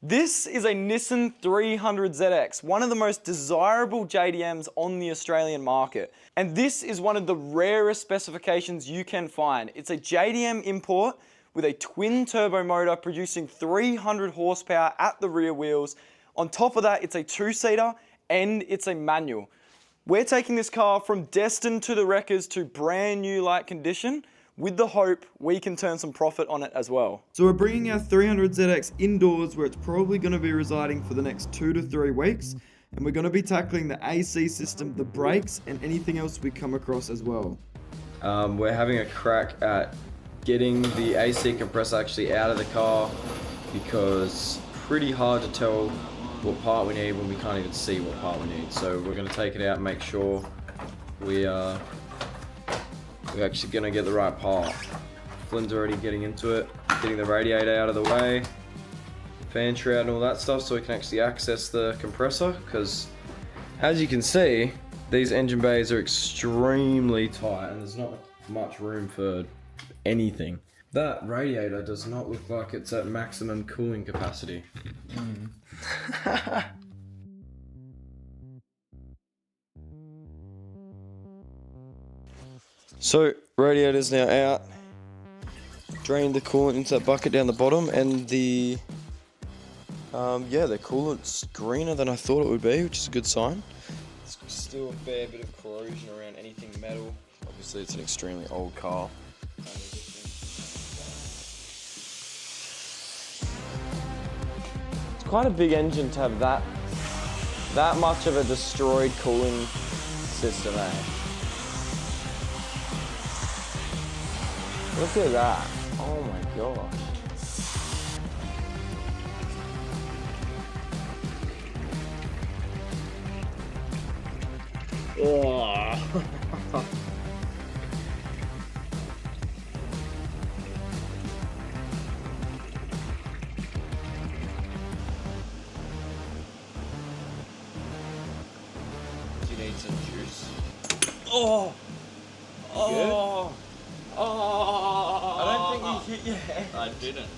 This is a Nissan 300ZX, one of the most desirable JDMs on the Australian market. And this is one of the rarest specifications you can find. It's a JDM import with a twin turbo motor producing 300 horsepower at the rear wheels. On top of that, it's a two-seater and it's a manual. We're taking this car from destined to the wreckers to brand new like condition, with the hope we can turn some profit on it as well. So we're bringing our 300ZX indoors where it's probably going to be residing for the next 2 to 3 weeks, and we're going to be tackling the AC system, the brakes, and anything else we come across as well. We're having a crack at getting the AC compressor actually out of the car, because pretty hard to tell what part we need when we can't even see what part we need. So we're going to take it out and make sure we're actually going to get the right part. Flynn's already getting into it, getting the radiator out of the way, fan shroud and all that stuff, so we can actually access the compressor, because as you can see, these engine bays are extremely tight and there's not much room for anything. That radiator does not look like it's at maximum cooling capacity. So, radiator's now out. Drained the coolant into that bucket down the bottom, and the coolant's greener than I thought it would be, which is a good sign. There's still a fair bit of corrosion around anything metal. Obviously, it's an extremely old car. It's quite a big engine to have that much of a destroyed cooling system, eh? Look at that. Oh my gosh. Oh. You need some juice. Oh. Oh. Oh. I don't think you hit your head. I didn't.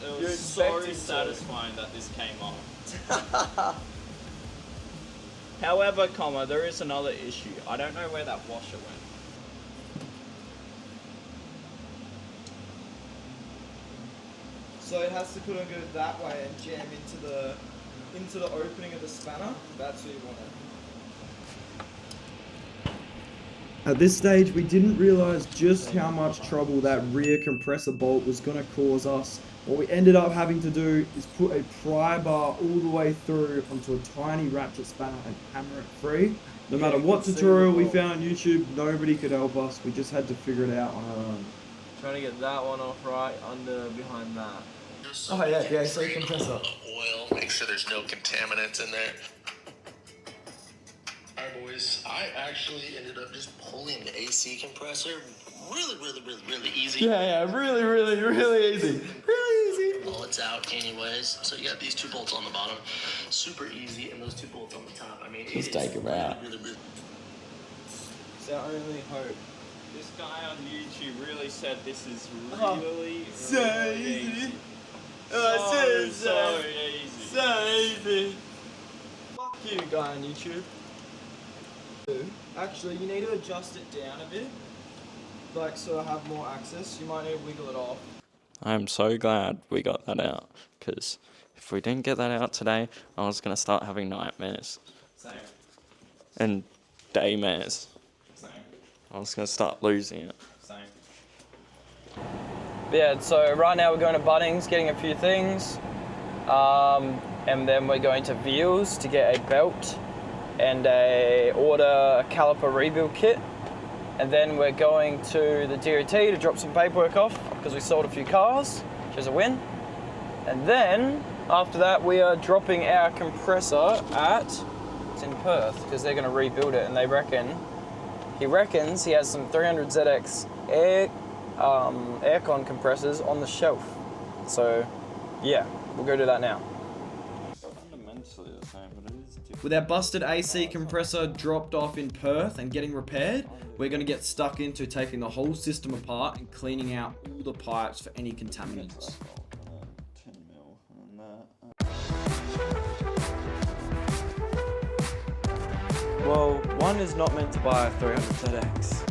It was so satisfying that this came off. However, there is another issue. I don't know where that washer went. So it has to go that way and jam into the opening of the spanner. That's what you want it. At this stage, we didn't realise just how much trouble that rear compressor bolt was going to cause us. What we ended up having to do is put a pry bar all the way through onto a tiny ratchet spanner and hammer it free. No matter what tutorial we found on YouTube, nobody could help us. We just had to figure it out on our own. Trying to get that one off right behind that. Oh yeah, the AC compressor. Oil, make sure there's no contaminants in there. Alright boys, I actually ended up just pulling the AC compressor really easy. Yeah, really easy. Really easy. Well, it's out anyways. So you got these 2 bolts on the bottom, super easy, and those 2 bolts on the top. I mean, just take them out. It's our only hope. This guy on YouTube really said this is really easy. So easy. So easy. Fuck you, guy on YouTube. Actually, you need to adjust it down a bit, like so I have more access. You might need to wiggle it off. I'm so glad we got that out, because if we didn't get that out today, I was going to start having nightmares. Same. And daymares. Same. I was going to start losing it. Same. Yeah, so right now we're going to Bunnings, getting a few things, and then we're going to Veals to get a belt and order a caliper rebuild kit, and then we're going to the DOT to drop some paperwork off because we sold a few cars, which is a win. And then after that we are dropping our compressor it's in Perth, because they're going to rebuild it, and he reckons he has some 300ZX aircon compressors on the shelf. So yeah, we'll go do that now. Fundamentally the same, but it is different. With our busted AC compressor dropped off in Perth and getting repaired, we're going to get stuck into taking the whole system apart and cleaning out all the pipes for any contaminants. Well, one is not meant to buy a 300 ZX.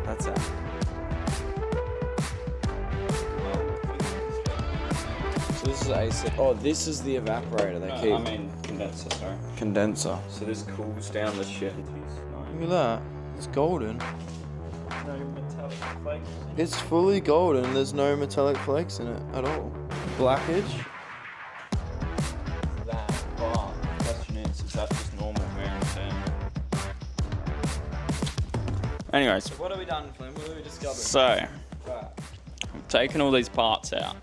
That's out. So this is AC. Oh, this is the evaporator they keep. I mean condenser, sorry. Condenser. So this cools down the shit. Look at that. It's golden. No metallic flakes. It's fully golden. There's no metallic flakes in it at all. Blackage. That, but the question is that just normal wear and tear? Anyways, What have we done, Flynn? What have we discovered? so Right. we've taken all these parts out.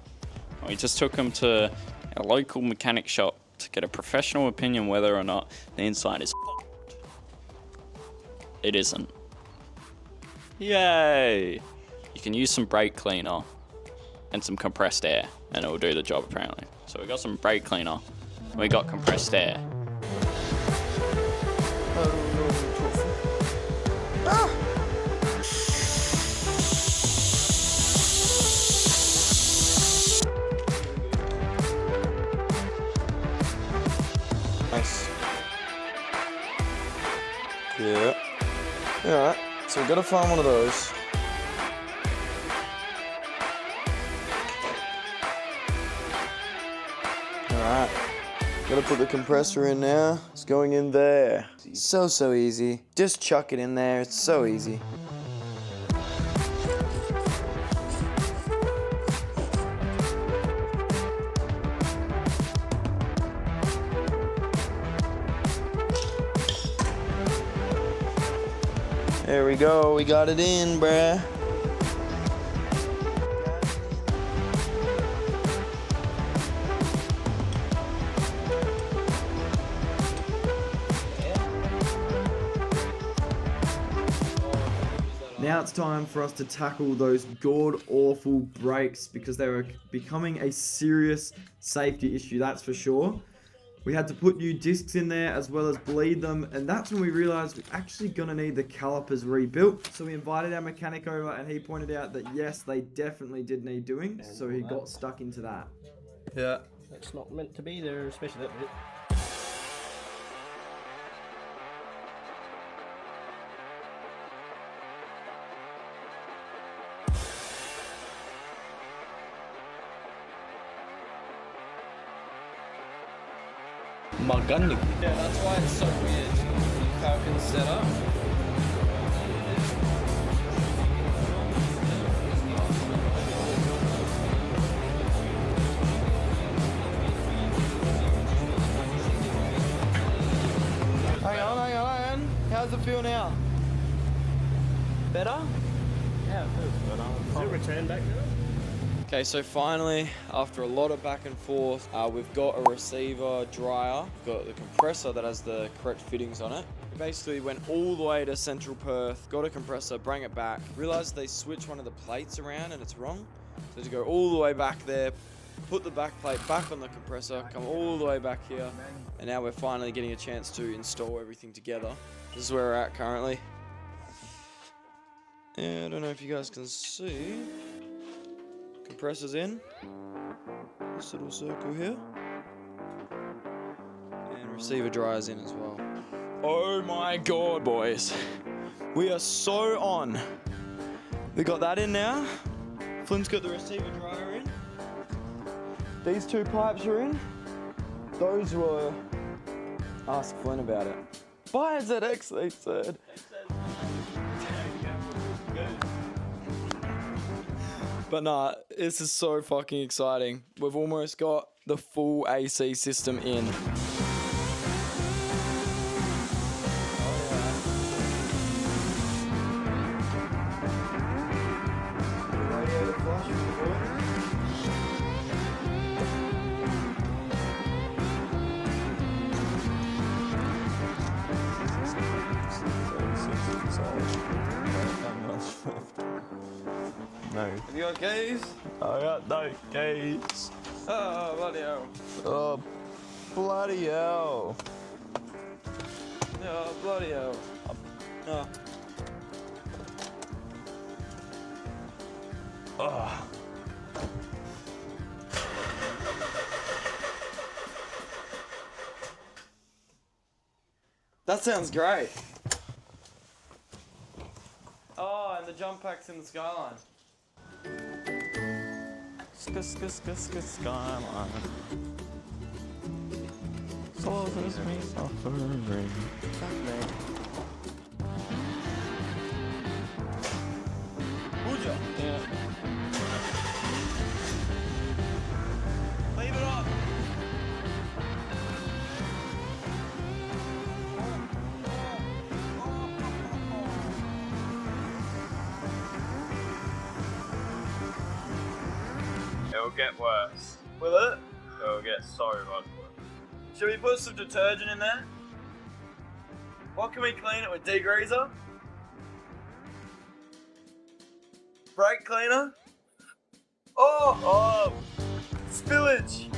We just took them to a local mechanic shop to get a professional opinion whether or not the inside is f***ed. It isn't. Yay! You can use some brake cleaner and some compressed air and it will do the job apparently. So we got some brake cleaner, we got compressed air. Nice. Yeah. Alright, so we've got to find one of those. Alright. Gotta put the compressor in now. It's going in there. So easy. Just chuck it in there. It's so easy. There we go, we got it in, bruh. Now it's time for us to tackle those god-awful brakes because they were becoming a serious safety issue, that's for sure. We had to put new discs in there as well as bleed them, and that's when we realized we're actually gonna need the calipers rebuilt. So we invited our mechanic over and he pointed out that yes, they definitely did need doing, so he got stuck into that. Yeah. It's not meant to be there, especially that bit. Yeah, that's why it's so weird. Falcon's set up. Hang on. How's it feel now? Better? Yeah, it feels good. Does it return back now? Okay, so finally, after a lot of back and forth, we've got a receiver dryer. We've got the compressor that has the correct fittings on it. We basically went all the way to Central Perth, got a compressor, bring it back, realized they switched one of the plates around and it's wrong. So to go all the way back there, put the back plate back on the compressor, come all the way back here, and now we're finally getting a chance to install everything together. This is where we're at currently. And I don't know if you guys can see. Compressor's in, this little circle here, and receiver dryer's in as well. Oh my god, boys, we are so on. We got that in now. Flynn's got the receiver dryer in. These two pipes are in. Those were, ask Flynn about it. Buy a ZX, they said. But nah, this is so fucking exciting. We've almost got the full AC system in. No. Have you got keys? I got no keys. Oh, bloody hell. Oh, bloody hell. Oh, bloody hell. Oh. That sounds great. Oh, and the jump pack's in the Skyline. Skyline. Causes me suffering. Would ya? Yeah. Leave it on. It'll get worse. Will it? It'll get so much worse. Should we put some detergent in there? What can we clean it with? Degreaser? Brake cleaner? Oh! Spillage!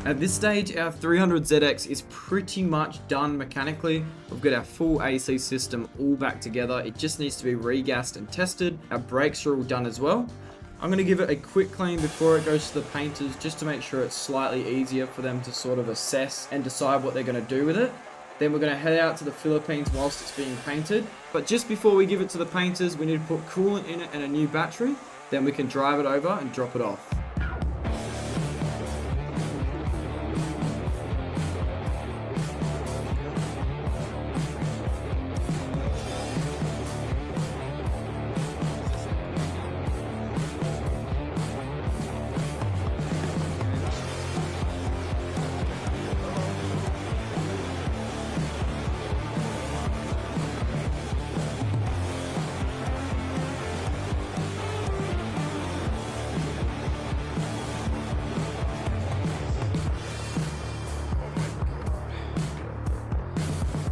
At this stage, our 300ZX is pretty much done mechanically. We've got our full AC system all back together. It just needs to be regassed and tested. Our brakes are all done as well. I'm going to give it a quick clean before it goes to the painters, just to make sure it's slightly easier for them to sort of assess and decide what they're going to do with it. Then we're going to head out to the Philippines whilst it's being painted. But just before we give it to the painters, we need to put coolant in it and a new battery. Then we can drive it over and drop it off.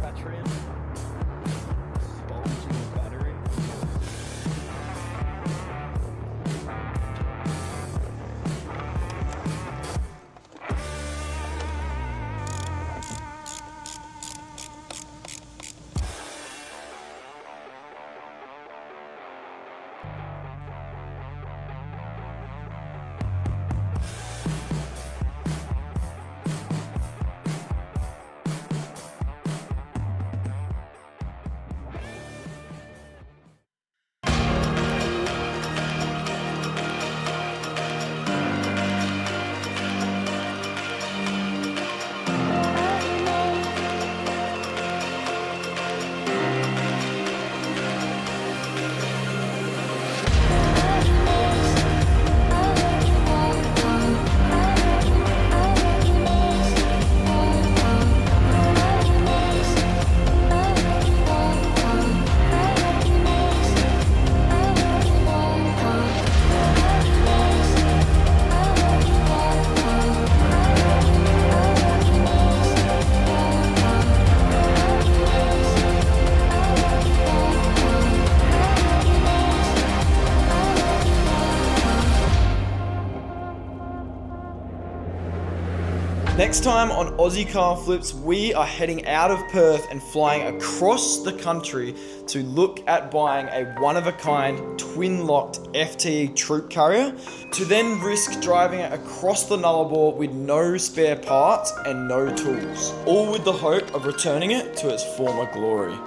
Battery. Bulbs in the battery. Next time on Aussie Car Flips, we are heading out of Perth and flying across the country to look at buying a one-of-a-kind twin-locked FTE troop carrier, to then risk driving it across the Nullarbor with no spare parts and no tools, all with the hope of returning it to its former glory.